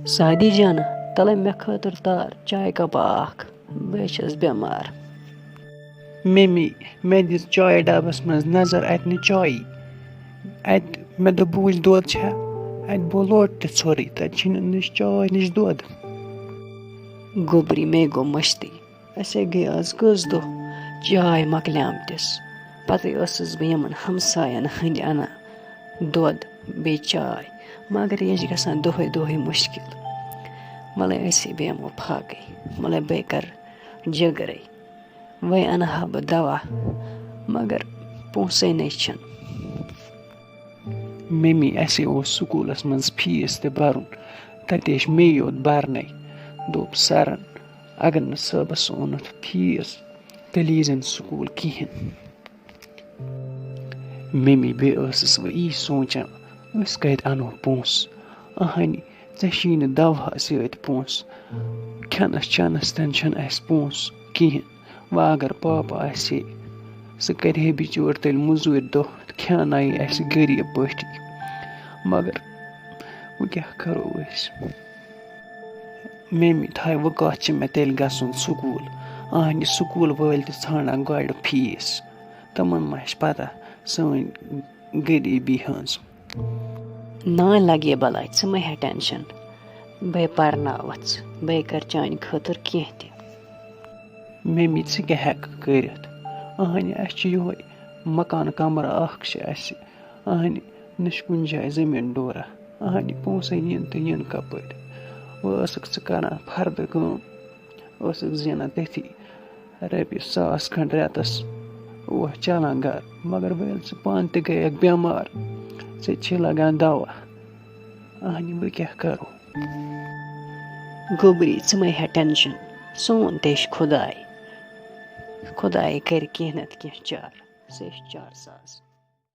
सादी जाना तले मे खतर तार चाय कप आख बस बेमार। मम्मी मे दिस चाय डबस मज नजर अत चाय अत मे दोप बूझ दोद छा अत बो लोट ते छोरी तत निश चाय निश दोद। गोबरी मे गो मस्ती असे गई आज कस दो चाय मकलियामतिस पते ٲسٕس बह यमन हमसायन हंद अनान दोद बे चाय मगर ये गसान दोहे दोहे मुश्किल मले ऐसे बेमो फाके मले बे कर जगरे वह अनहा बह दवा मगर पोसे नछन। मम्मी असे स्कूलस मज फीस ते भरुन तत मे योत भरने दोप सरन अगर न सबस ओनुत फीस तेल यीजन स्कूल कहें। मम्मी बे व यी सोचान अस कत अनो पोस अहनी ऐ शी न दवा सत पोस खनस चनस तन अस पोस कहें व अगर पापा आसे सह करे बिचोर तेल मजूर दो खनाई अस गरीब पटी मगर वो क्या करो अस। मम्मी थाय वो कत मे तेल गसन स्कूल अहनी स्कूल वल ठाना गड़ फीस तमन मा पता सन गरीबी हज। ना लगे बलाय च मे हे टेंशन बे परनावच बे कर चान खतर कह त। मम्मी च क्या हेक करित अहनी अस यो मकान कमरा अस अहनी नश कुन जाय जमीन डोरा अहनी पोस इन तो इन कपर वसक च करान फर्द कम जेनान तथी रपि 100 खंड रेतस वह चलान घर मगर वल पान ते गए बेमार ऐ लगान दवा अहनी बह क्या करो। गोबरी च मे हे टेंशन सोन तेश खुदाई खुदाई कर कह नत कह चार से 4 सास।